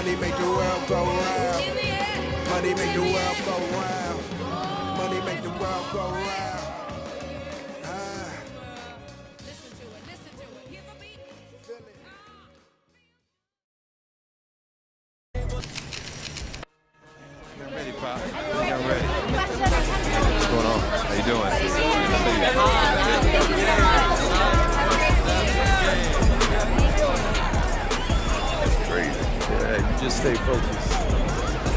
Money make the world go round. Money make the world go round. Money make the world go round. Listen to it, hear the beat. Feel it. Get ready, Pop. Get ready. What's going on? How you doing? That's crazy. Yeah, you just stay focused.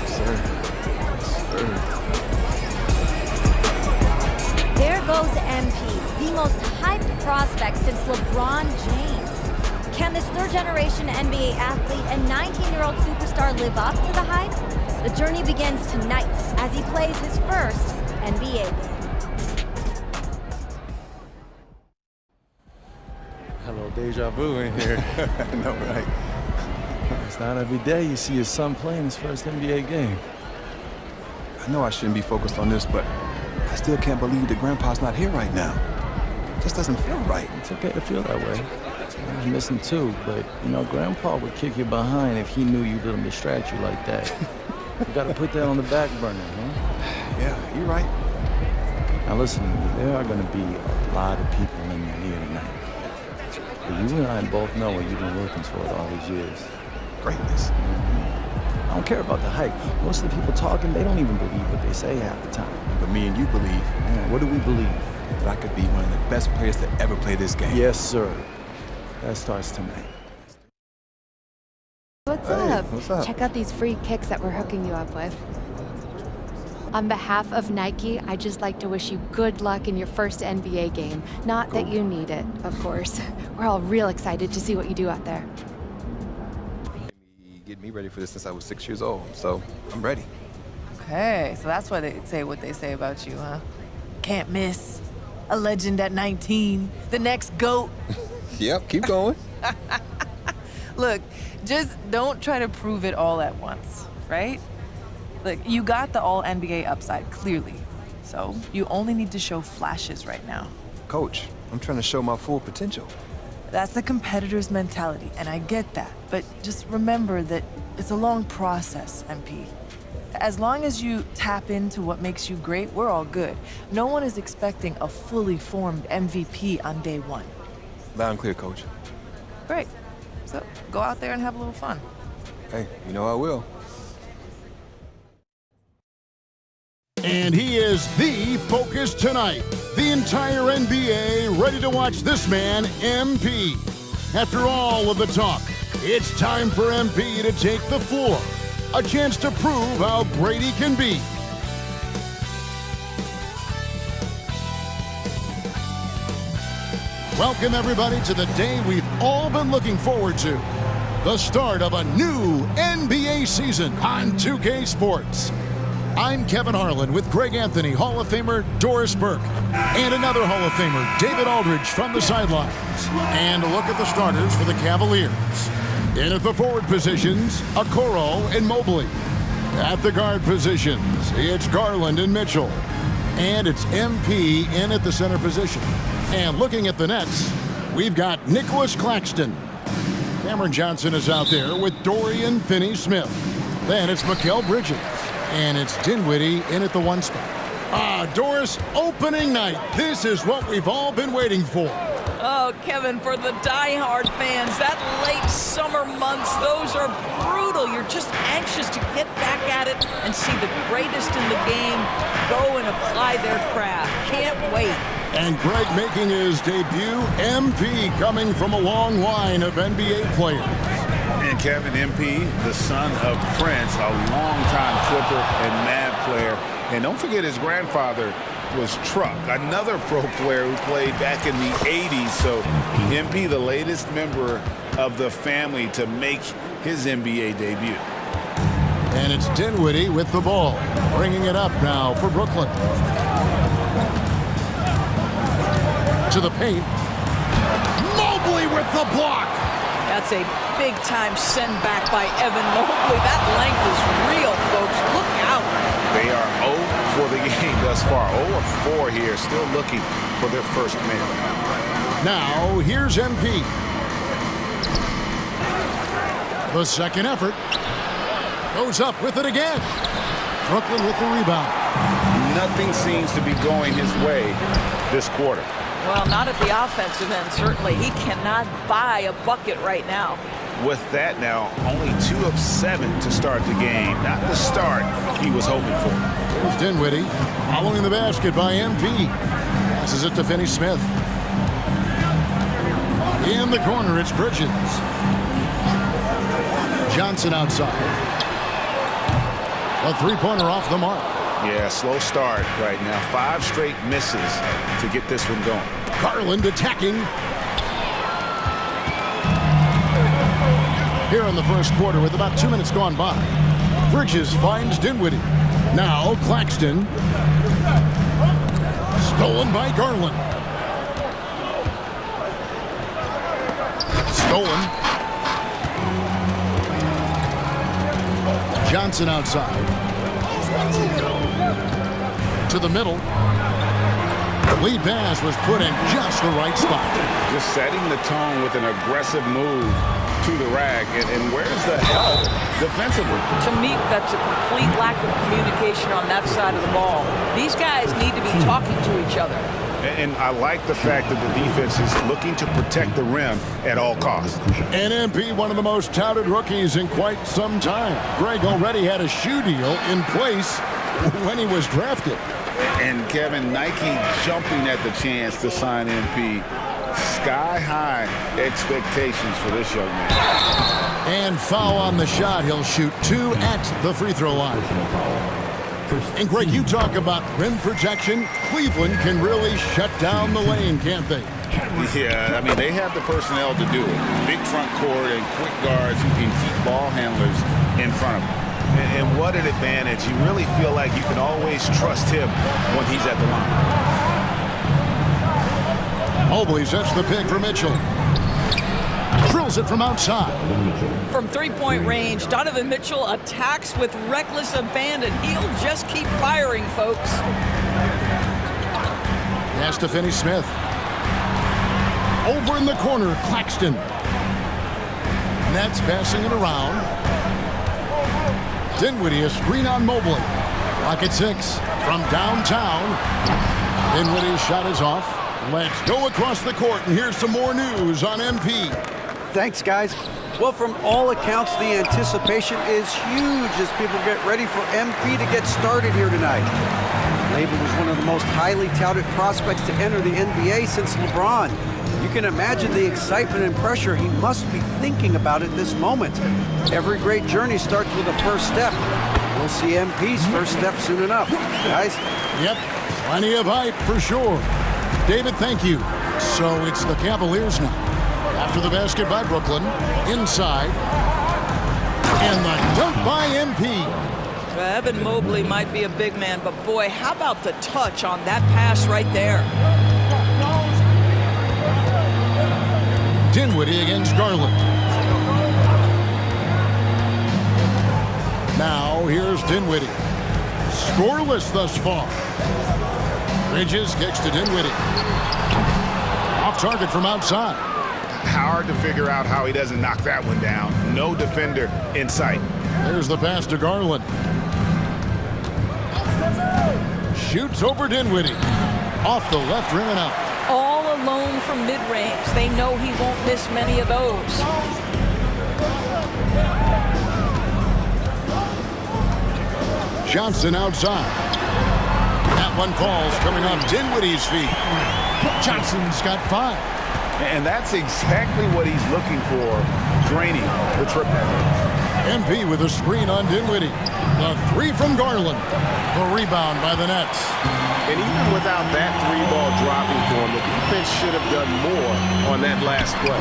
Sir. Sir. There goes MP, the most hyped prospect since LeBron James. Can this third-generation NBA athlete and 19-year-old superstar live up to the hype? The journey begins tonight as he plays his first NBA game. Hello, deja vu in here. I know, right? It's not every day you see your son playing his first NBA game. I know I shouldn't be focused on this, but I still can't believe that Grandpa's not here right now. Just doesn't feel right. It's okay to feel that way. I miss him too, but you know, Grandpa would kick you behind if he knew you let him distract you like that. You gotta put that on the back burner, huh? Yeah, you're right. Now listen to me, there are gonna be a lot of people in here tonight. But you and I both know what you've been working toward all these years. Greatness. I don't care about the hype. Most of the people talking, they don't even believe what they say half the time. But me and you believe Man, what do we believe? that I could be one of the best players to ever play this game. Yes, sir. That starts tonight. What's Hey, up? what's up? Check out these free kicks that we're hooking you up with. On behalf of Nike, I'd just like to wish you good luck in your first NBA game. Not that you need it, of course. We're all real excited to see what you do out there. Getting me ready for this since I was 6 years old, so I'm ready. Okay, so that's why they say what they say about you, huh? Can't miss. A legend at 19. The next GOAT. Yep, keep going. Look, just don't try to prove it all at once, right? Look, you got the all-NBA upside, clearly. So you only need to show flashes right now. Coach, I'm trying to show my full potential. That's the competitor's mentality, and I get that. But just remember that it's a long process, MP. As long as you tap into what makes you great, we're all good. No one is expecting a fully formed MVP on day one. Loud and clear, Coach. Great. So go out there and have a little fun. Hey, you know I will. And he is the focus tonight. The entire NBA ready to watch this man, MP. After all of the talk, it's time for MP to take the floor. A chance to prove how great he can be. Welcome, everybody, to the day we've all been looking forward to. The start of a new NBA season on 2K Sports. I'm Kevin Harlan with Greg Anthony, Hall of Famer Doris Burke, and another Hall of Famer, David Aldridge, from the sidelines. And a look at the starters for the Cavaliers. In at the forward positions, Okoro and Mobley. At the guard positions, it's Garland and Mitchell. And it's MP in at the center position. And looking at the Nets, we've got Nicholas Claxton. Cameron Johnson is out there with Dorian Finney-Smith. Then it's Mikal Bridges. And it's Dinwiddie in at the one spot. Doris, opening night. This is what we've all been waiting for. Oh, Kevin, for the die-hard fans, that late summer months, those are brutal. You're just anxious to get back at it and see the greatest in the game go and apply their craft. Can't wait. And Greg making his debut, MP coming from a long line of NBA players. And Kevin, MP, the son of Prince, a longtime Clipper and Mad player. And don't forget his grandfather was Truck, another pro player who played back in the 80s. So MP, the latest member of the family to make his NBA debut. And it's Dinwiddie with the ball, bringing it up now for Brooklyn. To the paint. Mobley with the block. That's a big-time send-back by Evan Mobley. That length is real, folks. Look out. They are 0 for the game thus far. 0 of 4 here, still looking for their first man. Now, here's MP. The second effort. Goes up with it again. Brooklyn with the rebound. Nothing seems to be going his way this quarter. Well, not at the offensive end, certainly. He cannot buy a bucket right now. With that now, only 2 of 7 to start the game. Not the start he was hoping for. Here's Dinwiddie following the basket by MP. Passes it to Finney-Smith. In the corner, it's Bridges. Johnson outside. A three-pointer off the mark. Yeah, slow start right now. 5 straight misses to get this one going. Garland attacking. Here in the first quarter with about 2 minutes gone by. Bridges finds Dinwiddie. Now Claxton. Stolen by Garland. Stolen. Johnson outside. To the middle. The lead pass was put in just the right spot. Just setting the tone with an aggressive move to the rack. And where's the help defensively? To me, that's a complete lack of communication on that side of the ball. These guys need to be talking to each other. And I like the fact that the defense is looking to protect the rim at all costs. And MP, one of the most touted rookies in quite some time. Greg already had a shoe deal in place when he was drafted. And Kevin, Nike jumping at the chance to sign MP. Sky-high expectations for this young man. And foul on the shot. He'll shoot 2 at the free throw line. And Greg, you talk about rim protection. Cleveland can really shut down the lane, can't they? Yeah, I mean, they have the personnel to do it. Big front court and quick guards who can keep ball handlers in front of them. And what an advantage. You really feel like you can always trust him when he's at the line. Mobley sets the pick for Mitchell. Drills it from outside. From three-point range, Donovan Mitchell attacks with reckless abandon. He'll just keep firing, folks. Pass to Finney-Smith. Over in the corner, Claxton. Nets passing it around. Dinwiddie, a screen on Mobley. Clock at 6 from downtown. Dinwiddie's shot is off. Let's go across the court, and here's some more news on MP. Thanks, guys. Well, from all accounts, the anticipation is huge as people get ready for MP to get started here tonight. Labeled as one of the most highly touted prospects to enter the NBA since LeBron. You can imagine the excitement and pressure he must be thinking about at this moment. Every great journey starts with a first step. We'll see MP's first step soon enough, guys. Yep, plenty of hype for sure. David, thank you. So it's the Cavaliers now. After the basket by Brooklyn, inside, and the dunk by MP. Evan Mobley might be a big man, but boy, how about the touch on that pass right there? Dinwiddie against Garland. Now here's Dinwiddie. Scoreless thus far. Bridges kicks to Dinwiddie. Off target from outside. Hard to figure out how he doesn't knock that one down. No defender in sight. There's the pass to Garland. Shoots over Dinwiddie. Off the left rim and out. All alone from mid-range. They know he won't miss many of those. Johnson outside. That one falls coming off Dinwiddie's feet. Johnson's got 5. And that's exactly what he's looking for, draining the triple. MP with a screen on Dinwiddie. The 3 from Garland. The rebound by the Nets. And even without that 3-ball dropping for him, the defense should have done more on that last play.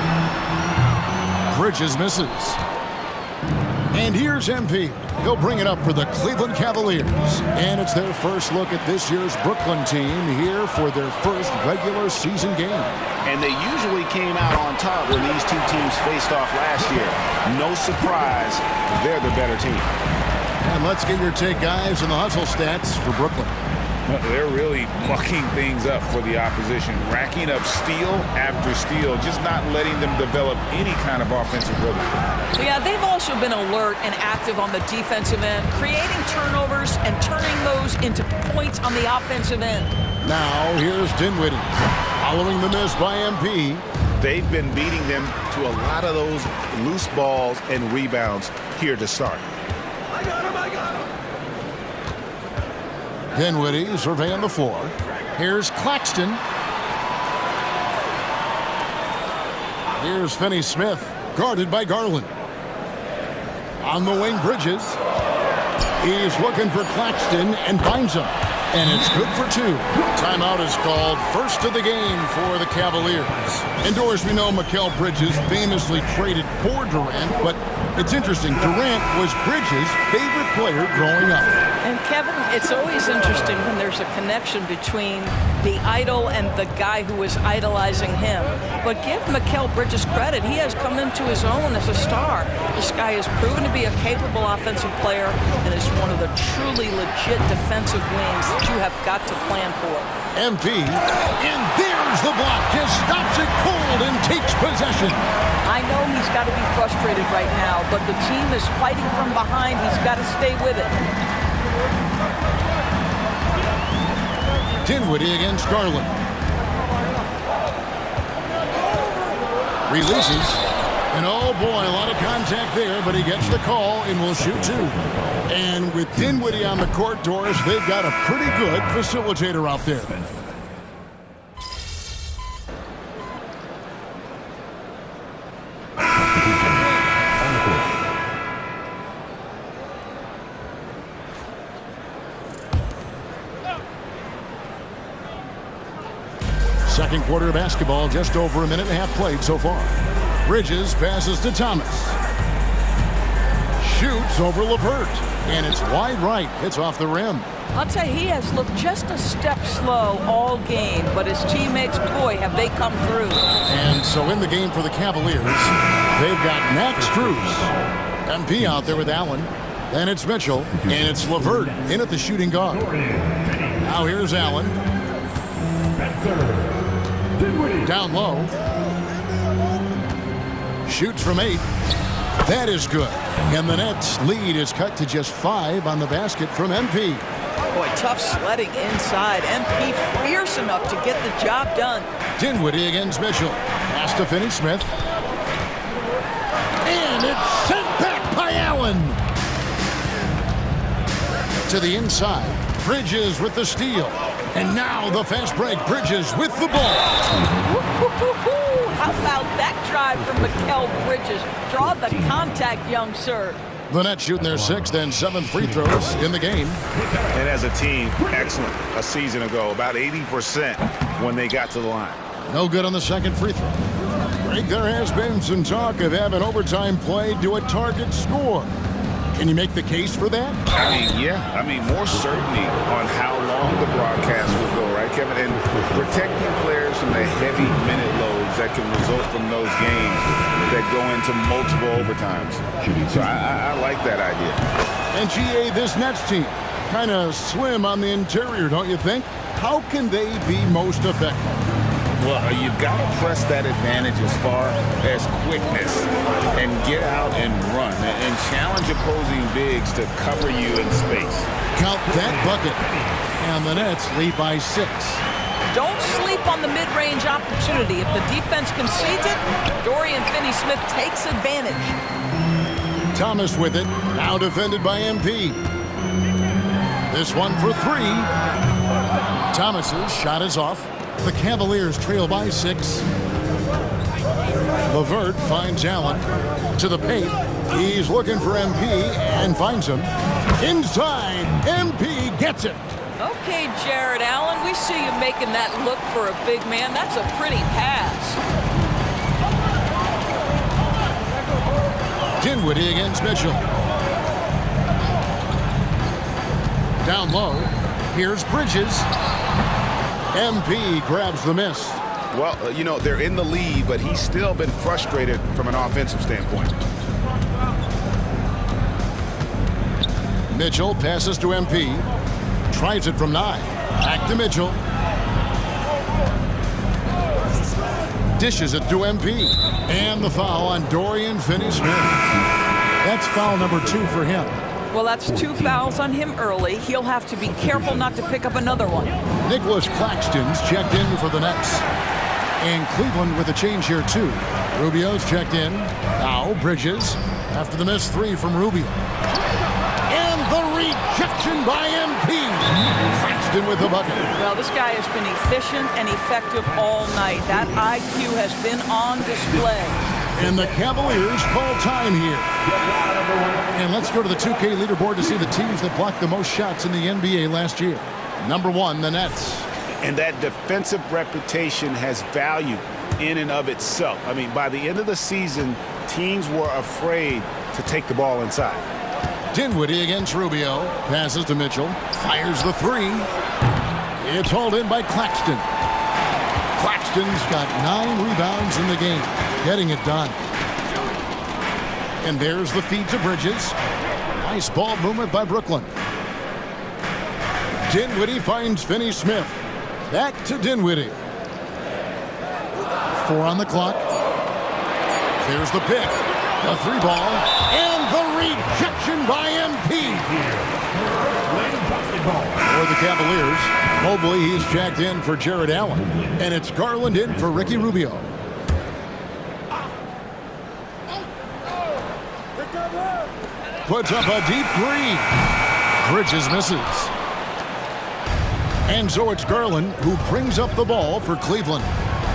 Bridges misses. And here's MP. He'll bring it up for the Cleveland Cavaliers. And it's their first look at this year's Brooklyn team here for their first regular season game. And they usually came out on top when these two teams faced off last year. No surprise, they're the better team. And let's get your take, guys, on the hustle stats for Brooklyn. They're really mucking things up for the opposition, racking up steal after steal, just not letting them develop any kind of offensive rhythm. Yeah, they've also been alert and active on the defensive end, creating turnovers and turning those into points on the offensive end. Now, here's Dinwiddie. Following the miss by MP. They've been beating them to a lot of those loose balls and rebounds here to start. I got him. Dinwiddie surveying the floor. Here's Claxton. Here's Finney-Smith, guarded by Garland. On the wing, Bridges. He's looking for Claxton and finds him. And it's good for 2. Timeout is called, first of the game for the Cavaliers. Indoors, we know Mikal Bridges famously traded for Durant, but it's interesting. Durant was Bridges' favorite player growing up. And Kevin, it's always interesting when there's a connection between the idol and the guy who is idolizing him. But give Mikal Bridges credit. He has come into his own as a star. This guy has proven to be a capable offensive player and is one of the truly legit defensive wings that you have got to plan for. MP, and there's the block. Just stops it cold and takes possession. I know he's got to be frustrated right now, but the team is fighting from behind. He's got to stay with it. Dinwiddie against Garland. Releases. And oh boy, a lot of contact there, but he gets the call and will shoot 2. And with Dinwiddie on the court, Doris, they've got a pretty good facilitator out there. Second quarter basketball, just over a minute and a half played so far. Bridges passes to Thomas. Shoots over LeVert. And it's wide right. Hits off the rim. I'll tell you, he has looked just a step slow all game, but his teammates, boy, have they come through. And so in the game for the Cavaliers, they've got Max Strus. MP out there with Allen. Then it's Mitchell. And it's LeVert in at the shooting guard. Now here's Allen. Down low. Shoots from 8. That is good. And the Nets lead is cut to just 5 on the basket from MP. Boy, tough sledding inside. MP fierce enough to get the job done. Dinwiddie against Mitchell. Pass to Finney-Smith. And it's sent back by Allen. To the inside. Bridges with the steal. And now the fast break. Bridges with the ball. How about that drive from Mikal Bridges? Draw the contact, young sir. The Nets shooting their 6th and 7th free throws in the game. And as a team, excellent a season ago, about 80% when they got to the line. No good on the second free throw. Greg, there has been some talk of having overtime played to a target score. Can you make the case for that? Yeah. More certainty on how long the broadcast will go, right, Kevin? And protecting players from the heavy minute loads that can result from those games that go into multiple overtimes. So I like that idea. And GA, this Nets team, kind of slim on the interior, don't you think? How can they be most effective? Well, you've got to press that advantage as far as quickness and get out and run and challenge opposing bigs to cover you in space. Count that bucket. And the Nets lead by 6. Don't sleep on the mid-range opportunity. If the defense concedes it, Dorian Finney-Smith takes advantage. Thomas with it. Now defended by MP. This one for 3. Thomas's shot is off. The Cavaliers trail by 6. LeVert finds Allen to the paint. He's looking for MP and finds him. Inside, MP gets it. Okay, Jared Allen, we see you making that look for a big man. That's a pretty pass. Dinwiddie against Mitchell. Down low. Here's Bridges. MP grabs the miss. Well, they're in the lead, but he's still been frustrated from an offensive standpoint. Mitchell passes to MP. Tries it from 9. Back to Mitchell. Dishes it to MP. And the foul on Dorian Finney-Smith. That's foul number 2 for him. Well, that's 2 fouls on him early. He'll have to be careful not to pick up another one. Nicholas Claxton's checked in for the Nets. And Cleveland with a change here, too. Rubio's checked in. Now Bridges after the missed 3 from Rubio. And the rejection by MP. Claxton with the bucket. Well, this guy has been efficient and effective all night. That IQ has been on display. And the Cavaliers call time here. And let's go to the 2K leaderboard to see the teams that blocked the most shots in the NBA last year. Number 1, the Nets. And that defensive reputation has value in and of itself. I mean, by the end of the season, teams were afraid to take the ball inside. Dinwiddie against Rubio. Passes to Mitchell. Fires the 3. It's hauled in by Claxton. Claxton's got 9 rebounds in the game. Getting it done. And there's the feed to Bridges. Nice ball movement by Brooklyn. Dinwiddie finds Finney-Smith. Back to Dinwiddie. 4 on the clock. There's the pick. The 3 ball. And the rejection by MP. For the Cavaliers, Mobley, he's checked in for Jared Allen. And it's Garland in for Ricky Rubio. Puts up a deep 3. Bridges misses. And so it's Garland who brings up the ball for Cleveland.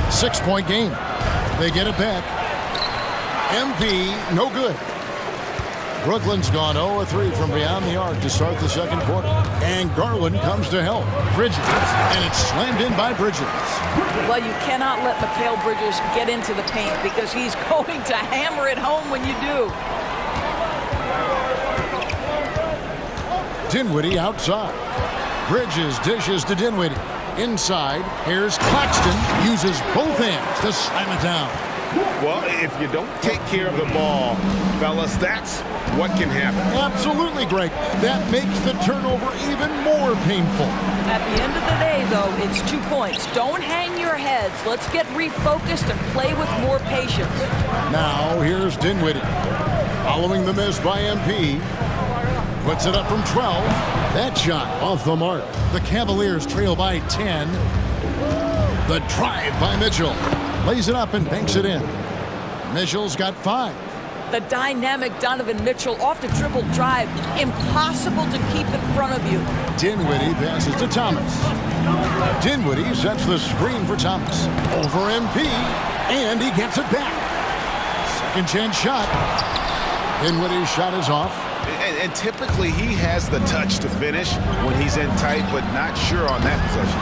6-point game. They get it back. MP, no good. Brooklyn's gone 0-3 from beyond the arc to start the second quarter. And Garland comes to help. Bridges. And it's slammed in by Bridges. Well, you cannot let Mikal Bridges get into the paint because he's going to hammer it home when you do. Dinwiddie outside. Bridges dishes to Dinwiddie. Inside, here's Claxton. Uses both hands to slam it down. Well, if you don't take care of the ball, fellas, that's what can happen. Absolutely, Greg. That makes the turnover even more painful. At the end of the day, though, it's 2 points. Don't hang your heads. Let's get refocused and play with more patience. Now, here's Dinwiddie. Following the miss by MP. Puts it up from 12. That shot off the mark. The Cavaliers trail by 10. The drive by Mitchell. Lays it up and banks it in. Mitchell's got 5. The dynamic Donovan Mitchell off the dribble drive. Impossible to keep in front of you. Dinwiddie passes to Thomas. Dinwiddie sets the screen for Thomas. Over MP. And he gets it back. Second chance shot. Dinwiddie's shot is off. And typically he has the touch to finish when he's in tight, but not sure on that possession.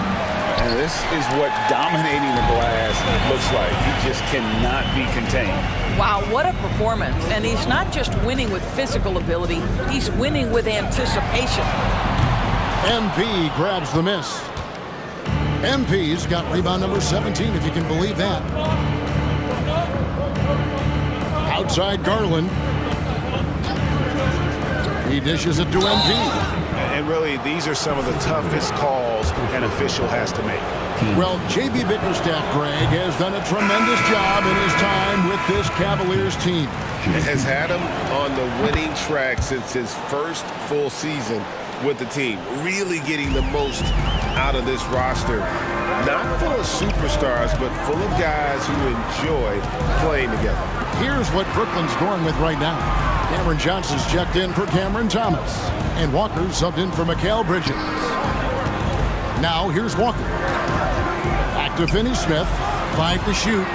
And this is what dominating the glass looks like. He just cannot be contained. Wow, what a performance. And he's not just winning with physical ability, he's winning with anticipation. MP grabs the miss. MP's got rebound number 17, if you can believe that. Outside Garland. He dishes it to MP. And really, these are some of the toughest calls an official has to make. Well, J.B. Bickerstaff, Greg, has done a tremendous job in his time with this Cavaliers team. Has had him on the winning track since his first full season with the team. Really getting the most out of this roster. Not full of superstars, but full of guys who enjoy playing together. Here's what Brooklyn's going with right now. Cameron Johnson's checked in for Cameron Thomas. And Walker's subbed in for Mikal Bridges. Now here's Walker. Back to Finney-Smith. 5 to shoot.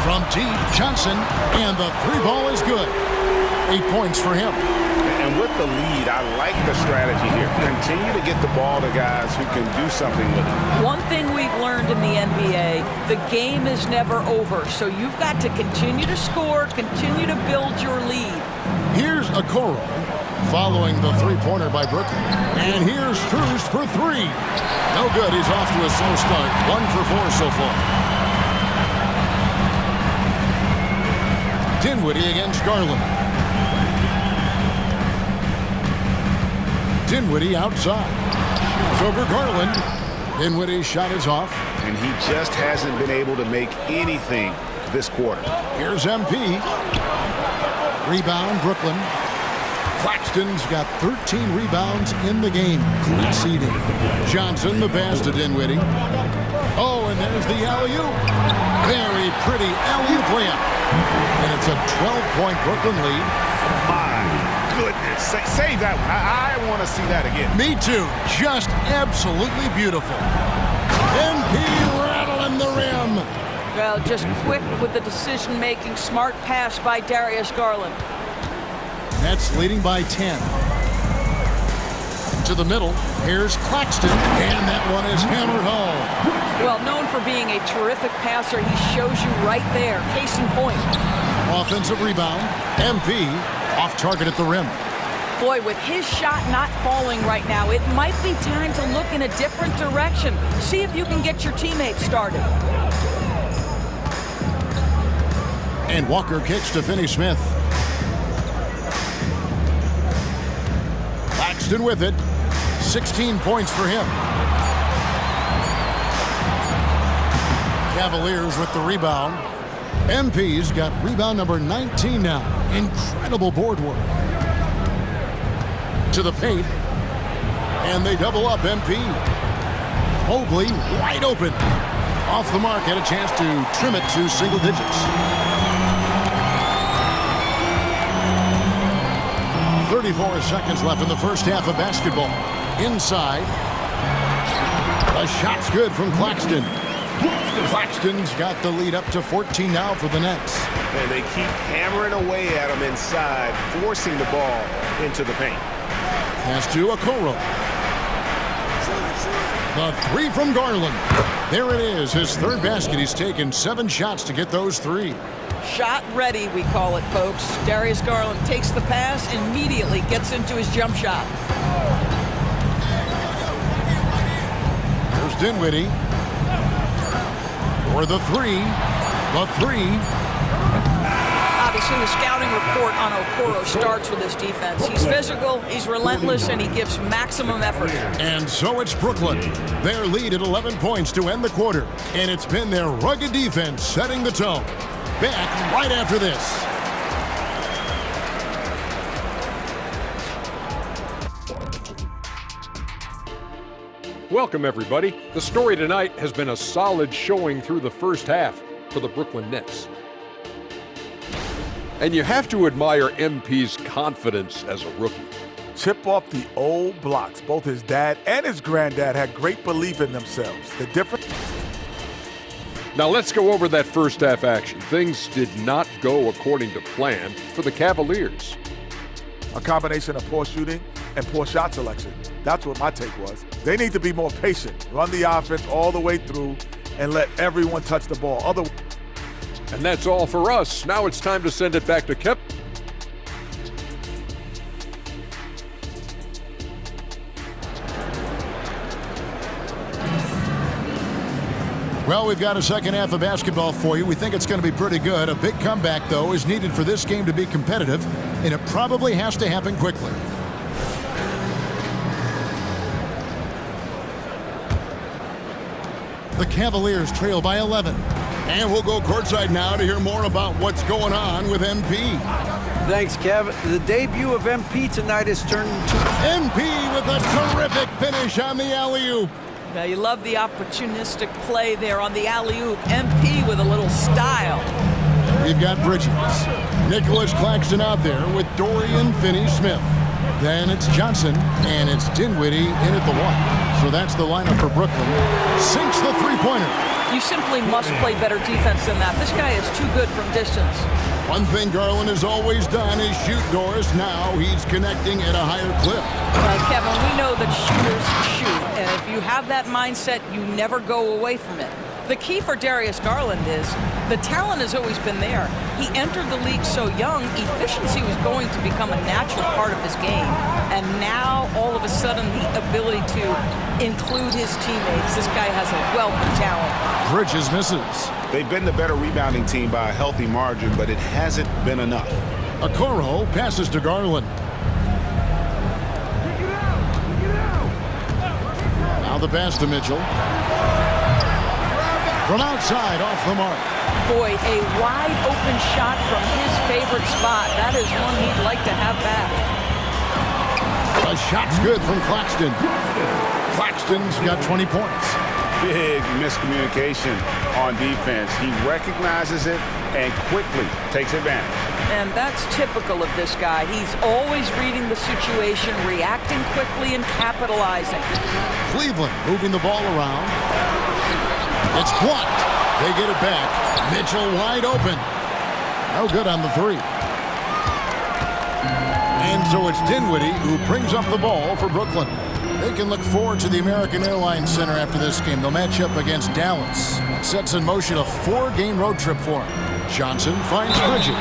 From deep, Johnson. And the 3 ball is good. 8 points for him. And with the lead, I like the strategy here. Continue to get the ball to guys who can do something with it. One thing we've learned in the NBA, the game is never over. So you've got to continue to score, continue to build your lead. Here's Okoro following the 3-pointer by Brooklyn. And here's Strus for 3. No good. He's off to a slow start. 1 for 4 so far. Dinwiddie against Garland. Dinwiddie outside. over Garland. Dinwiddie's shot is off. And he just hasn't been able to make anything this quarter. Here's MP. Rebound, Brooklyn. Claxton's got 13 rebounds in the game. Conceding. Johnson, the pass to Dinwiddie. Oh, and there's the alley-oop. Very pretty alley-oop layup. And it's a 12-point Brooklyn lead. My goodness. Save that one. I want to see that again. Me too. Just absolutely beautiful. MP rattling the rim. Well, just quick with the decision-making. Smart pass by Darius Garland. Nets leading by 10. To the middle. Here's Claxton. And that one is hammered home. Well, known for being a terrific passer, he shows you right there. Case in point. Offensive rebound. MP off target at the rim. Boy, with his shot not falling right now, it might be time to look in a different direction. See if you can get your teammates started. And Walker kicks to Finney-Smith. Claxton with it. 16 points for him. Cavaliers with the rebound. MP's got rebound number 19 now. Incredible board work. To the paint. And they double up MP. Mobley wide open. Off the mark, had a chance to trim it to single digits. 34 seconds left in the first half of basketball. Inside. A shot's good from Claxton. Claxton's got the lead up to 14 now for the Nets. And they keep hammering away at him inside, forcing the ball into the paint. Pass to Okoro. The three from Garland. There it is, his third basket. He's taken 7 shots to get those 3. Shot ready, we call it, folks. Darius Garland takes the pass, immediately gets into his jump shot. Here's Dinwiddie. For the 3. The 3. Obviously, the scouting report on Okoro starts with his defense. He's physical, he's relentless, and he gives maximum effort. And so it's Brooklyn. Their lead at 11 points to end the quarter. And it's been their rugged defense setting the tone. Back right after this. Welcome, everybody. The story tonight has been a solid showing through the first half for the Brooklyn Nets. And you have to admire MP's confidence as a rookie. Chip off the old blocks. Both his dad and his granddad had great belief in themselves. The difference. Now let's go over that first half action. Things did not go according to plan for the Cavaliers. A combination of poor shooting and poor shot selection. That's what my take was. They need to be more patient, run the offense all the way through, and let everyone touch the ball. And that's all for us. Now it's time to send it back to Kep. Well, we've got a second half of basketball for you. We think it's going to be pretty good. A big comeback, though, is needed for this game to be competitive, and it probably has to happen quickly. The Cavaliers trail by 11. And we'll go courtside now to hear more about what's going on with MP. Thanks, Kevin. The debut of MP tonight has turned into... MP with a terrific finish on the alley-oop. Now, you love the opportunistic play there on the alley-oop. MP with a little style. We've got Bridges. Nicholas Claxton out there with Dorian Finney-Smith. Then it's Johnson, and it's Dinwiddie in at the 1. So that's the lineup for Brooklyn. Sinks the three-pointer. You simply must play better defense than that. This guy is too good from distance. One thing Garland has always done is shoot doors. Now he's connecting at a higher clip. Kevin, we know that shooters shoot, and if you have that mindset, you never go away from it. The key for Darius Garland is the talent has always been there. He entered the league so young, efficiency was going to become a natural part of his game. And now, all of a sudden, the ability to include his teammates. This guy has a wealth of talent. Bridges misses. They've been the better rebounding team by a healthy margin, but it hasn't been enough. Okoro passes to Garland. the pass to Mitchell. From outside, off the mark. Boy, a wide open shot from his favorite spot. That is one he'd like to have back. The shot's good from Claxton. Claxton's got 20 points. Big miscommunication on defense. He recognizes it and quickly takes advantage. And that's typical of this guy. He's always reading the situation, reacting quickly, and capitalizing. Cleveland moving the ball around. It's blocked. They get it back. Mitchell wide open. No good on the three. And so it's Dinwiddie who brings up the ball for Brooklyn. They can look forward to the American Airlines Center after this game. They'll match up against Dallas. It sets in motion a 4-game road trip for him. Johnson finds Bridges.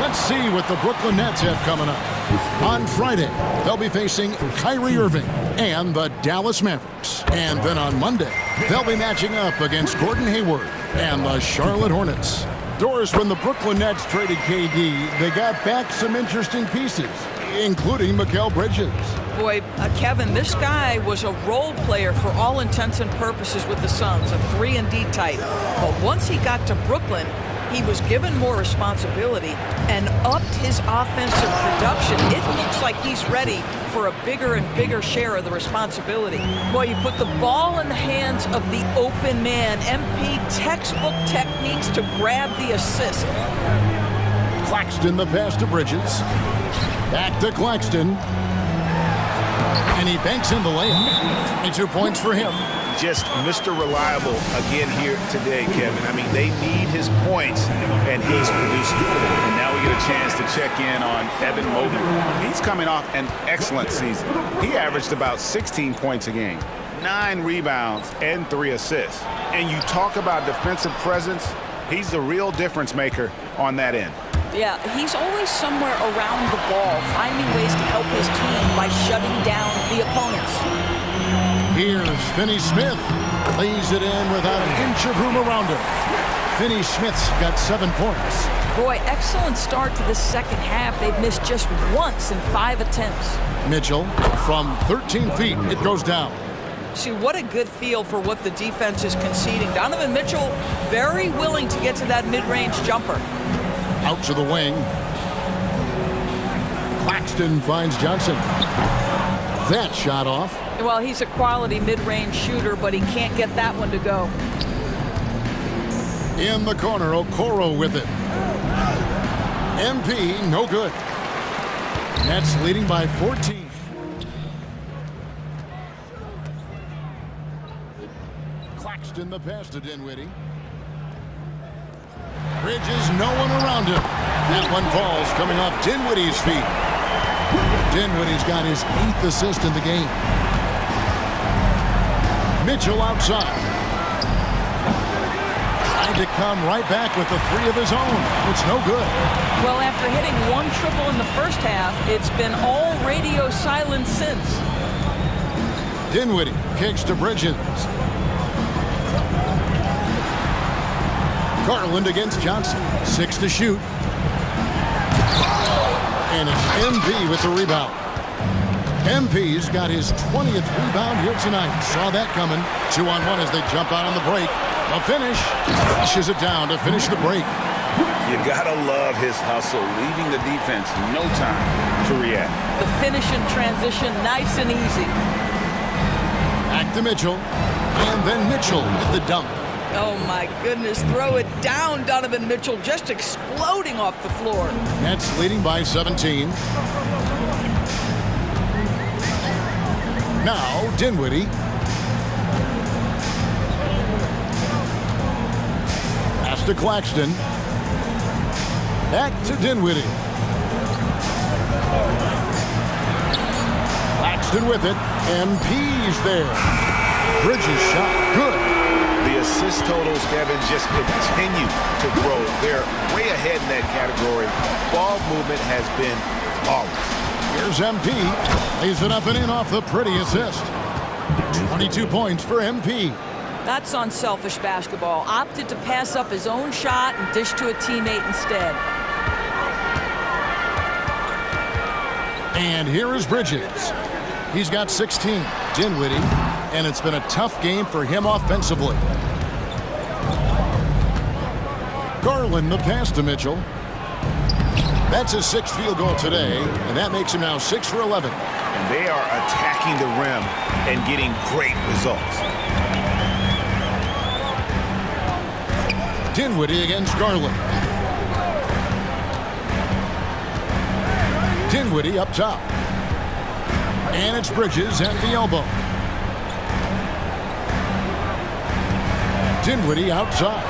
Let's see what the Brooklyn Nets have coming up. On Friday, they'll be facing Kyrie Irving and the Dallas Mavericks. And then on Monday, they'll be matching up against Gordon Hayward and the Charlotte Hornets. Doris, when the Brooklyn Nets traded KD, they got back some interesting pieces, including Mikal Bridges. Boy, Kevin, this guy was a role player for all intents and purposes with the Suns, a 3-and-D type. But once he got to Brooklyn, he was given more responsibility and upped his offensive production. It looks like he's ready for a bigger and bigger share of the responsibility. Boy, you put the ball in the hands of the open man. MP textbook techniques to grab the assist. Claxton the pass to Bridges. Back to Claxton. And he banks in the layup. 22 points for him. Just Mr. Reliable again here today, Kevin. I mean, they need his points, and he's producing. And now we get a chance to check in on Evan Mobley. He's coming off an excellent season. He averaged about 16 points a game, 9 rebounds, and 3 assists. And you talk about defensive presence, he's the real difference maker on that end. Yeah, he's always somewhere around the ball, finding ways to help his team by shutting down the opponents. Here's Finney-Smith. Lays it in without an inch of room around him. Finney-Smith's got 7 points. Boy, excellent start to the second half. They've missed just once in 5 attempts. Mitchell from 13 feet. It goes down. See, what a good feel for what the defense is conceding. Donovan Mitchell very willing to get to that mid-range jumper. Out to the wing. Claxton finds Johnson. That shot off. Well, he's a quality mid-range shooter, but he can't get that one to go. In the corner, Okoro with it. MP, no good. Nets leading by 14. Claxton the pass to Dinwiddie. Bridges, no one around him. That one falls coming off Dinwiddie's feet. Dinwiddie's got his 8th assist in the game. Mitchell outside. Trying to come right back with the 3 of his own. It's no good. Well, after hitting 1 triple in the first half, it's been all radio silence since. Dinwiddie kicks to Bridges. Garland against Johnson. 6 to shoot. And it's MP with the rebound. MP's got his 20th rebound here tonight. Saw that coming. 2-on-1 as they jump out on the break. A finish. Flushes it down to finish the break. You gotta love his hustle, leaving the defense no time to react. The finish in transition, nice and easy. Back to Mitchell. And then Mitchell with the dunk. Oh, my goodness. Throw it down, Donovan Mitchell, just exploding off the floor. Nets leading by 17. Now, Dinwiddie. Pass to Claxton. Back to Dinwiddie. Claxton with it. MP's there. Bridges shot. Good. The assist totals, Kevin, just continue to grow. They're way ahead in that category. Ball movement has been flawless. Here's MP. Lays it up and in off the pretty assist. 22 points for MP. That's unselfish basketball. Opted to pass up his own shot and dish to a teammate instead. And here is Bridges. He's got 16. Dinwiddie, and it's been a tough game for him offensively. Garland, the pass to Mitchell. That's his 6th field goal today, and that makes him now 6 for 11. And they are attacking the rim and getting great results. Dinwiddie against Garland. Dinwiddie up top. And it's Bridges at the elbow. Dinwiddie outside.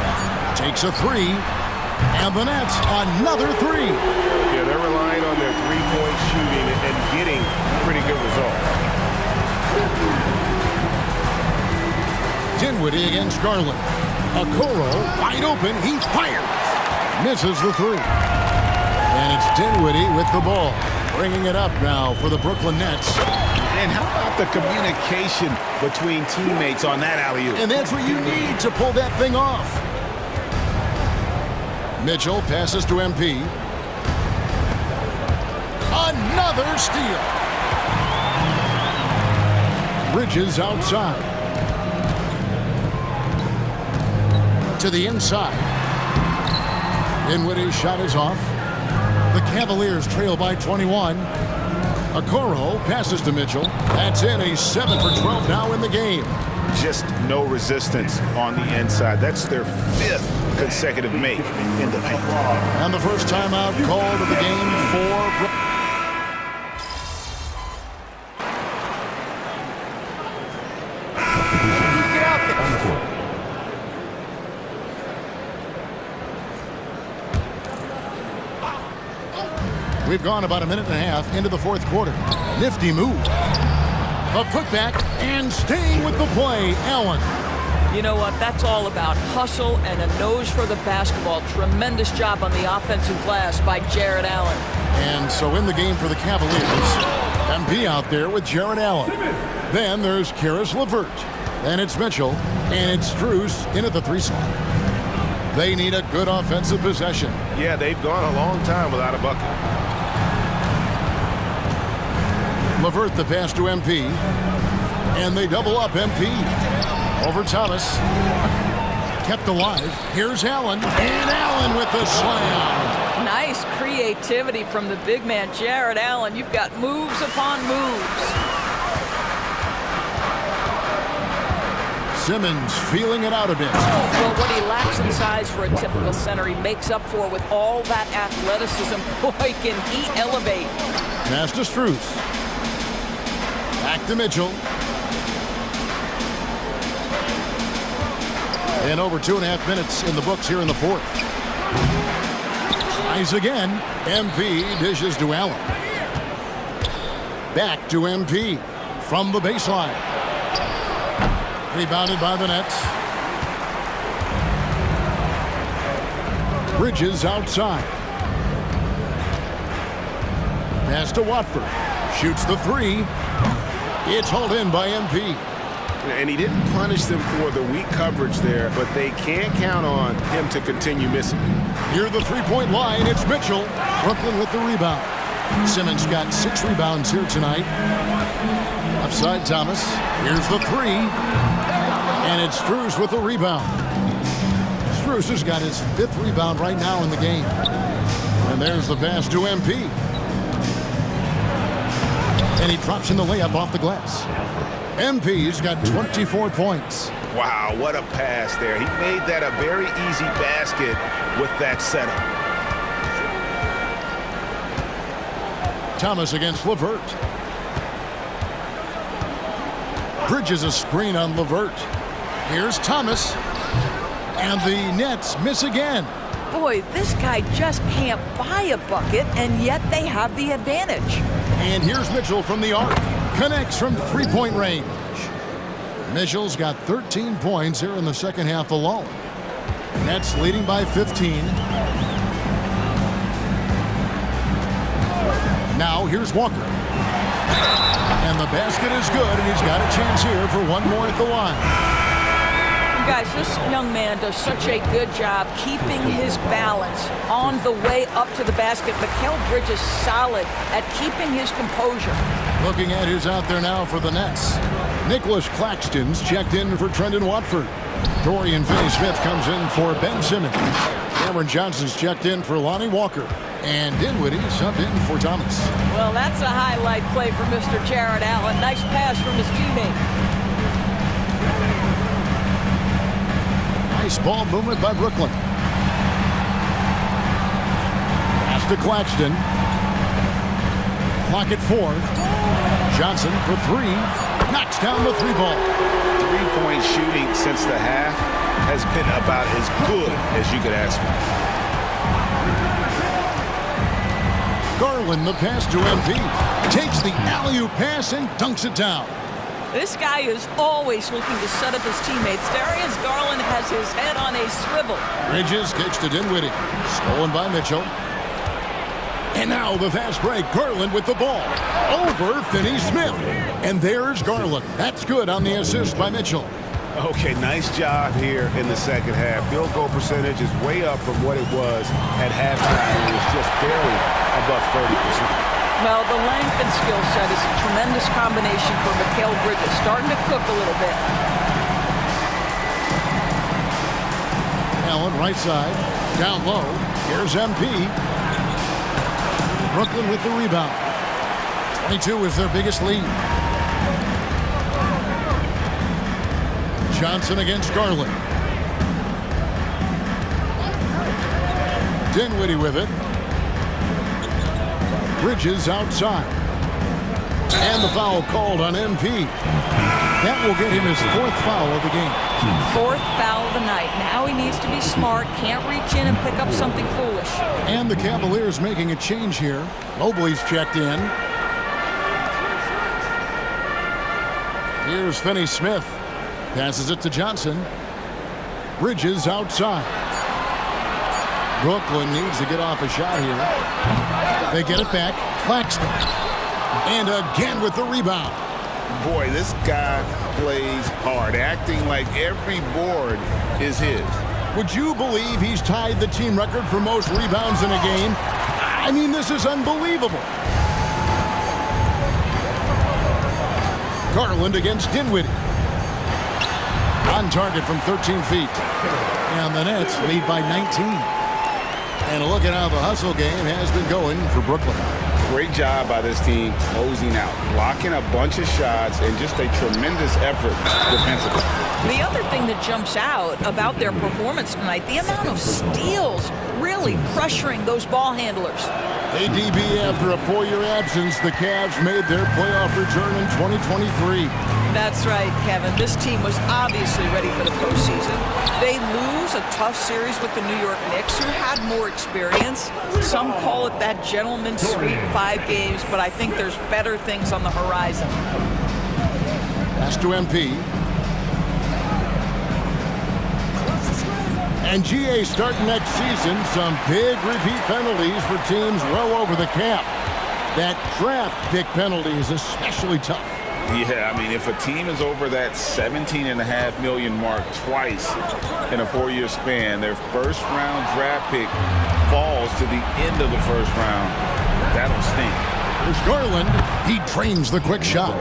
Takes a 3. And the Nets, another 3. Yeah, they're relying on their three-point shooting and getting pretty good results. Dinwiddie against Garland. Okoro wide open. He fires. Misses the 3. And it's Dinwiddie with the ball. Bringing it up now for the Brooklyn Nets. And how about the communication between teammates on that alley-oop? And that's what you need to pull that thing off. Mitchell passes to MP. Another steal. Bridges outside. To the inside. Dinwiddie's shot is off. The Cavaliers trail by 21. Okoro passes to Mitchell. That's in. He's 7 for 12 now in the game. Just no resistance on the inside. That's their 5th consecutive make in the paint. And the first timeout called of the game for We've gone about a minute and a half into the 4th quarter. Nifty move. A putback and staying with the play, Allen. You know what? That's all about hustle and a nose for the basketball. Tremendous job on the offensive glass by Jared Allen. And so in the game for the Cavaliers, MP out there with Jared Allen. Then there's Karis LeVert. Then it's Mitchell. And it's Strus in at the 3 slot. They need a good offensive possession. Yeah, they've gone a long time without a bucket. LeVert the pass to MP. And they double up MP. Over Thomas. Kept alive. Here's Allen. And Allen with the slam. Nice creativity from the big man, Jared Allen. You've got moves upon moves. Simmons feeling it out a bit. Well, what he lacks in size for a typical center, he makes up for with all that athleticism. Boy, can he elevate. Pass to Strus. Back to Mitchell. And over 2.5 minutes in the books here in the 4th. Tries again. MP dishes to Allen. Back to MP from the baseline. Rebounded by the Nets. Bridges outside. Pass to Watford. Shoots the 3. It's hauled in by MP. And he didn't punish them for the weak coverage there, but they can't count on him to continue missing. Near the 3-point line, it's Mitchell. Brooklyn with the rebound. Simmons got 6 rebounds here tonight. Offside Thomas. Here's the 3. And it's Strus with the rebound. Strus has got his 5th rebound right now in the game. And there's the pass to MP. And he drops in the layup off the glass. MP's got 24 points. Wow, what a pass there. He made that a very easy basket with that setup. Thomas against LeVert. Bridges a screen on LeVert. Here's Thomas. And the Nets miss again. Boy, this guy just can't buy a bucket, and yet they have the advantage. And here's Mitchell from the arc. Connects from 3-point range. Mitchell's got 13 points here in the second half alone. Nets leading by 15. Now here's Walker. And the basket is good, and he's got a chance here for one more at the line. Guys, this young man does such a good job keeping his balance on the way up to the basket. Mikal Bridges solid at keeping his composure. Looking at who's out there now for the Nets. Nicholas Claxton's checked in for Trendon Watford. Dorian Finney-Smith comes in for Ben Simmons. Cameron Johnson's checked in for Lonnie Walker. And Dinwiddie subbed in for Thomas. Well, that's a highlight play for Mr. Jared Allen. Nice pass from his teammate. Nice ball movement by Brooklyn. Pass to Claxton. Clock at 4. Johnson for 3. Knocks down the 3-ball. Three-point shooting since the half has been about as good as you could ask for. Garland the pass to MP. Takes the alley-oop pass and dunks it down. This guy is always looking to set up his teammates. Darius Garland has his head on a swivel. Bridges kicks to Dinwiddie. Stolen by Mitchell. And now the fast break. Garland with the ball. Over Finney-Smith. And there's Garland. That's good on the assist by Mitchell. Okay, nice job here in the second half. Field goal percentage is way up from what it was at halftime. It was just barely above 30%. Well, the length and skill set is a tremendous combination for Mikal Bridges. Starting to cook a little bit. Allen right side. Down low. Here's MP. Brooklyn with the rebound. 22 is their biggest lead. Johnson against Garland. Dinwiddie with it. Bridges outside. And the foul called on MP. That will get him his 4th foul of the game. 4th foul of the night. Now he needs to be smart. Can't reach in and pick up something foolish. And the Cavaliers making a change here. Mobley's checked in. Here's Finney-Smith. Passes it to Johnson. Bridges outside. Brooklyn needs to get off a shot here. They get it back. Claxton. And again with the rebound. Boy, this guy plays hard, acting like every board is his. Would you believe he's tied the team record for most rebounds in a game? I mean, this is unbelievable. Garland against Dinwiddie. On target from 13 feet. And the Nets lead by 19. And look at how the hustle game has been going for Brooklyn. Great job by this team closing out, blocking a bunch of shots, and just a tremendous effort defensively. The other thing that jumps out about their performance tonight, the amount of steals really pressuring those ball handlers. ADB, after a 4-year absence, the Cavs made their playoff return in 2023. That's right, Kevin. This team was obviously ready for the postseason. They lose a tough series with the New York Knicks, who had more experience. Some call it that gentleman's sweep, 5 games, but I think there's better things on the horizon. Pass to MP. And GA starting next season, some big repeat penalties for teams well over the cap. That draft pick penalty is especially tough. Yeah, I mean, if a team is over that $17.5 million mark twice in a 4-year span, their first-round draft pick falls to the end of the first round. That'll sting. There's Garland. He drains the quick shot.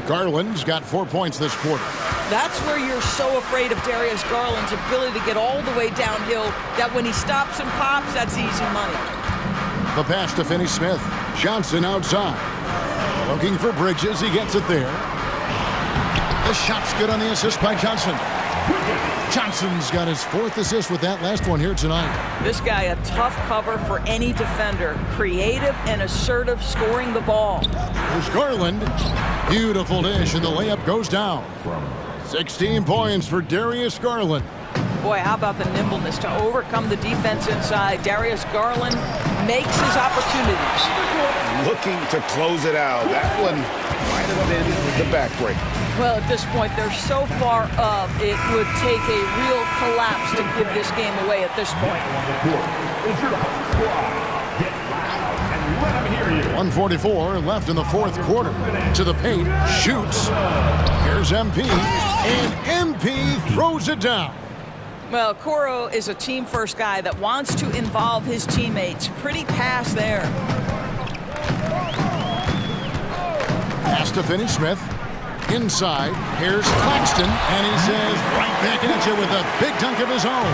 Garland's got 4 points this quarter. That's where you're so afraid of Darius Garland's ability to get all the way downhill, that when he stops and pops, that's easy money. The pass to Finney-Smith. Johnson outside. Looking for Bridges. He gets it there. The shot's good on the assist by Johnson. Johnson's got his 4th assist with that last one here tonight. This guy, a tough cover for any defender. Creative and assertive, scoring the ball. There's Garland. Beautiful dish, and the layup goes down. 16 points for Darius Garland. Boy, how about the nimbleness to overcome the defense inside. Darius Garland makes his opportunities. Looking to close it out. That one might have been the backbreak. Well, at this point, they're so far up, it would take a real collapse to give this game away at this point. 1:44 left in the 4th quarter. To the paint, shoots. Here's MP, and MP throws it down. Well, Coro is a team-first guy that wants to involve his teammates. Pretty pass there. Pass to Finney Smith. Inside, here's Claxton, and he says right back at you with a big dunk of his own.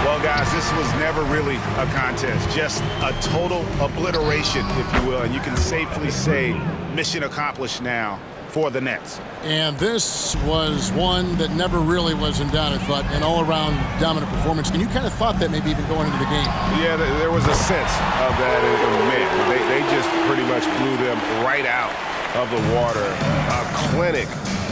Well, guys, this was never really a contest, just a total obliteration, if you will, and you can safely say mission accomplished now for the Nets. And this was one that never really was in doubt, I thought, an all-around dominant performance. And you kind of thought that maybe even going into the game. Yeah, there was a sense of that in the men. They just pretty much blew them right out of the water. A clinic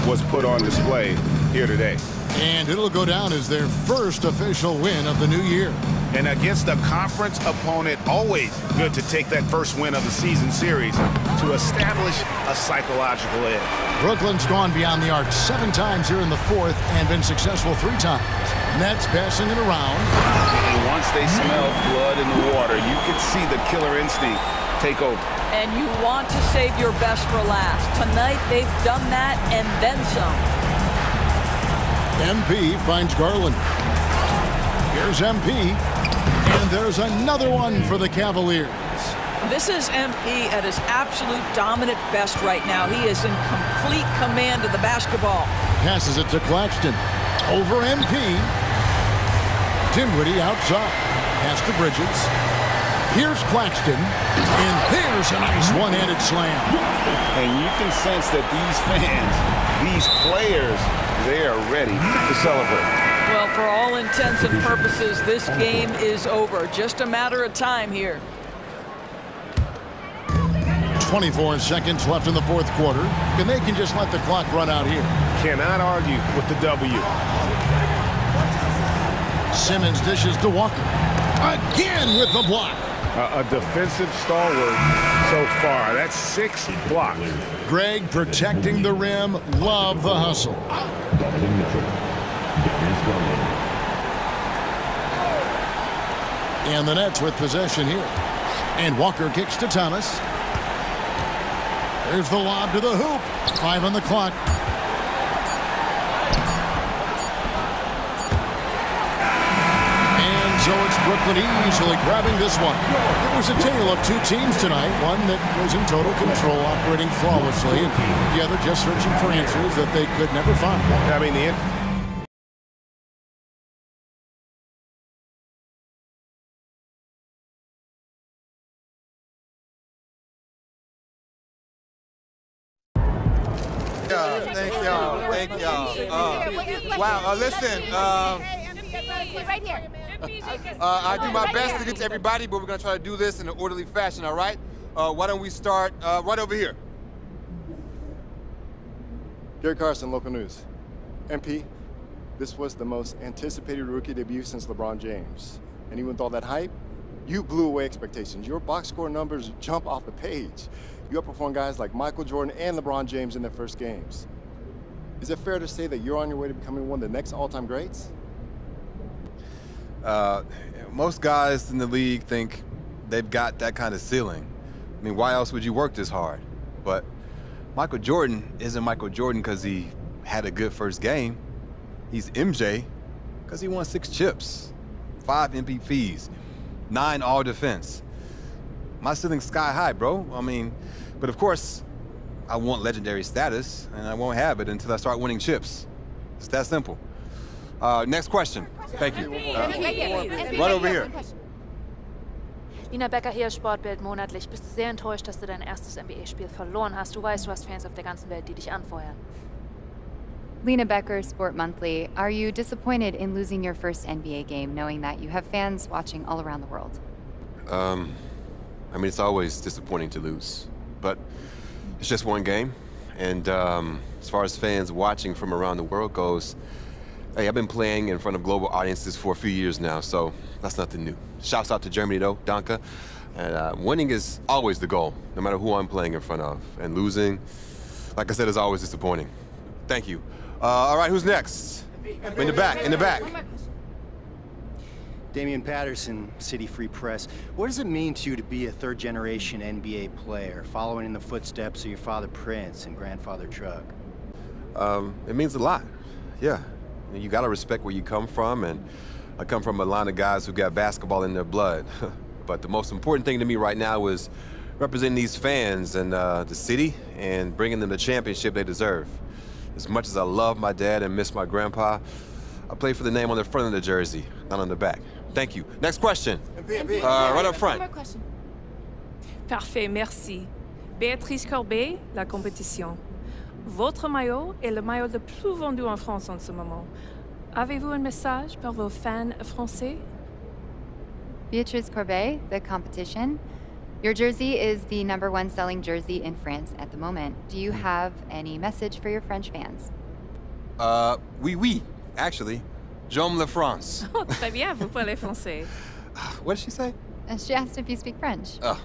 was put on display here today. And it'll go down as their first official win of the new year. And against a conference opponent, always good to take that first win of the season series to establish a psychological edge. Brooklyn's gone beyond the arc 7 times here in the fourth and been successful 3 times. Nets passing it around. And once they smell blood in the water, you could see the killer instinct take over. And you want to save your best for last. Tonight, they've done that and then some. MP finds Garland. Here's MP. And there's another one for the Cavaliers. This is MP at his absolute dominant best right now. He is in complete command of the basketball. Passes it to Claxton. Over MP. Dinwiddie outside. Pass to Bridges. Here's Claxton. And there's a nice one-handed slam. And you can sense that these fans, these players, they are ready to celebrate. Well, for all intents and purposes, this game is over. Just a matter of time here. 24 seconds left in the fourth quarter, and they can just let the clock run out here. Cannot argue with the W. Simmons dishes to Walker. Again with the block. A defensive stalwart so far. That's 6 blocks. Greg protecting the rim. Love the hustle. And the Nets with possession here. And Walker kicks to Thomas. There's the lob to the hoop. 5 on the clock. And so it's Brooklyn easily grabbing this one. It was a tale of 2 teams tonight. One that was in total control, operating flawlessly. And the other just searching for answers that they could never find. I mean, Thank y'all. Thank y'all. Wow. Listen. Right here. I do my best to get to everybody, but we're gonna try to do this in an orderly fashion. All right? Why don't we start right over here? Gary Carson, local news. MP, this was the most anticipated rookie debut since LeBron James. And even with all that hype, you blew away expectations. Your box score numbers jump off the page. You outperformed guys like Michael Jordan and LeBron James in their first games. Is it fair to say that you're on your way to becoming one of the next all-time greats? Most guys in the league think they've got that kind of ceiling. I mean, why else would you work this hard? But Michael Jordan isn't Michael Jordan because he had a good first game. He's MJ because he won 6 chips, 5 MVPs, 9 all-defense. My ceiling's sky high, bro. I mean, but of course, I want legendary status, and I won't have it until I start winning chips. It's that simple. Next question. Thank you. Right over here. Nina Becker hier, Sportbild monatlich. Bist du sehr enttäuscht, dass du dein erstes NBA-Spiel verloren hast? Du weißt, du hast Fans auf der ganzen Welt, die dich anfeuern. Lena Becker, Sport Monthly. Are you disappointed in losing your first NBA game, knowing that you have fans watching all around the world? I mean, it's always disappointing to lose, but it's just one game. And as far as fans watching from around the world goes, hey, I've been playing in front of global audiences for a few years now, so that's nothing new. Shouts out to Germany, though, Danke. And winning is always the goal, no matter who I'm playing in front of. And losing, like I said, is always disappointing. Thank you. All right, who's next? In the back, in the back. Damian Patterson, City Free Press. What does it mean to you to be a third-generation NBA player, following in the footsteps of your father Prince and grandfather Chuck? It means a lot, yeah. You got to respect where you come from, and I come from a line of guys who got basketball in their blood. But the most important thing to me right now is representing these fans and the city and bringing them the championship they deserve. As much as I love my dad and miss my grandpa, I play for the name on the front of the jersey, not on the back. Thank you. Next question. Right up front. One more question. Parfait, merci. Béatrice Corbet, la compétition. Votre maillot est le maillot le plus vendu en France en ce moment. Avez-vous un message pour vos fans français? Beatrice Corbet, the competition. Your jersey is the #1 selling jersey in France at the moment. Do you have any message for your French fans? Oui. Actually, j'aime la France. Oh, très bien, vous parlez français. What did she say? She asked if you speak French. Oh,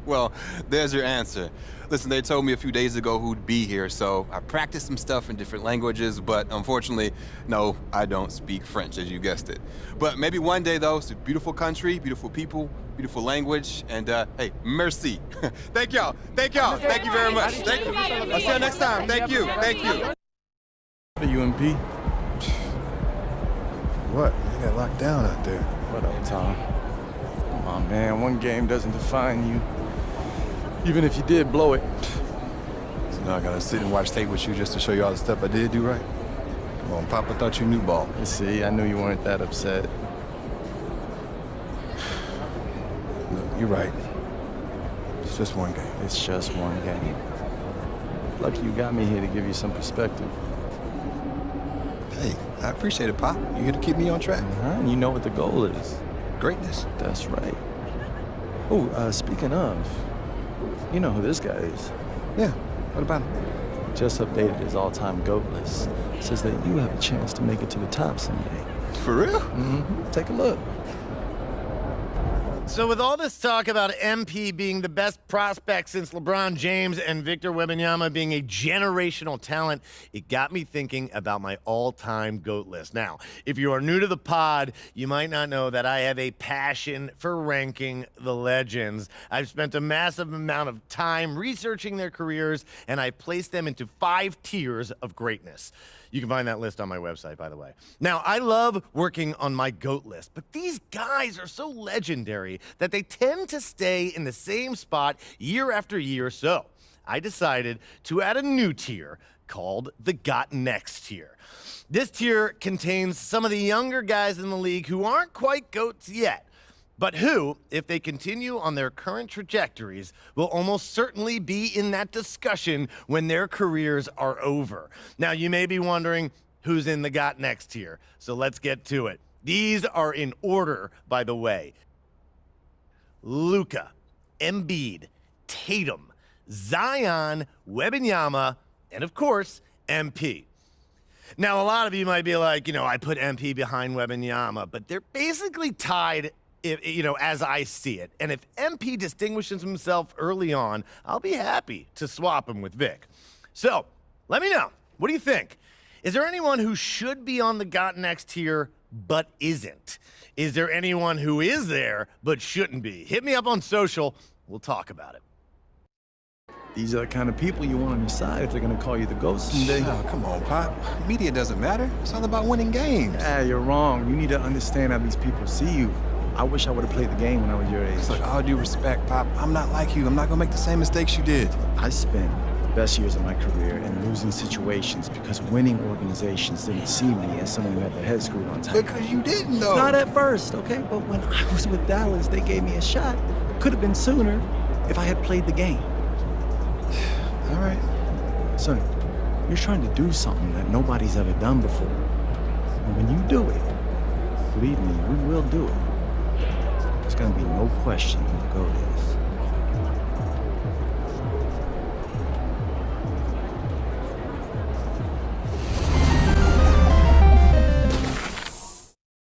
well, there's your answer. Listen, they told me a few days ago who'd be here, so I practiced some stuff in different languages, but unfortunately, no, I don't speak French, as you guessed it. But maybe one day, though. It's a beautiful country, beautiful people, beautiful language, and hey, merci. Thank y'all. Thank y'all. Thank you very much. Thank you. I'll see you next time. Thank you. Thank you. UMP? What? You got locked down out there. What up, Tom? Come on, man. One game doesn't define you. Even if you did blow it. So now I gotta sit and watch tape with you just to show you all the stuff I did do right? Come on, Papa thought you knew ball. You see, I knew you weren't that upset. Look, you're right. It's just one game. It's just one game. Lucky you got me here to give you some perspective. Hey, I appreciate it, Pop. You here to keep me on track. And you know what the goal is. Greatness. That's right. Oh, speaking of, you know who this guy is. Yeah, what about him? Just updated his all-time GOAT list. Says that you have a chance to make it to the top someday. For real? Mm-hmm. Take a look. So with all this talk about MP being the best prospect since LeBron James and Victor Wembanyama being a generational talent, it got me thinking about my all-time GOAT list. Now, if you are new to the pod, you might not know that I have a passion for ranking the legends. I've spent a massive amount of time researching their careers, and I placed them into 5 tiers of greatness. You can find that list on my website, by the way. Now, I love working on my GOAT list, but these guys are so legendary that they tend to stay in the same spot year after year, so I decided to add a new tier called the Got Next tier. This tier contains some of the younger guys in the league who aren't quite GOATs yet, but who, if they continue on their current trajectories, will almost certainly be in that discussion when their careers are over. Now, you may be wondering who's in the Got Next tier, so let's get to it. These are in order, by the way. Luka, Embiid, Tatum, Zion, Wembanyama, and of course, MP. Now, a lot of you might be like, I put MP behind Wembanyama, but they're basically tied, as I see it. And if MP distinguishes himself early on, I'll be happy to swap him with Vic. So, let me know. What do you think? Is there anyone who should be on the Got Next tier but isn't? Is there anyone who is there but shouldn't be? Hit me up on social. We'll talk about it. These are the kind of people you want on your side if they're going to call you the GOAT someday. Oh, come on, Pop. Media doesn't matter. It's all about winning games. Yeah, you're wrong. You need to understand how these people see you. I wish I would have played the game when I was your age. Look, all due respect, Pop, I'm not like you. I'm not going to make the same mistakes you did. I spent the best years of my career in losing situations because winning organizations didn't see me as someone who had their head screwed on tight. Because you didn't, though. Not at first, okay? But when I was with Dallas, they gave me a shot. Could have been sooner if I had played the game. All right. Son, you're trying to do something that nobody's ever done before. And when you do it, believe me, we will do it. There's gonna be no question who the GOAT is.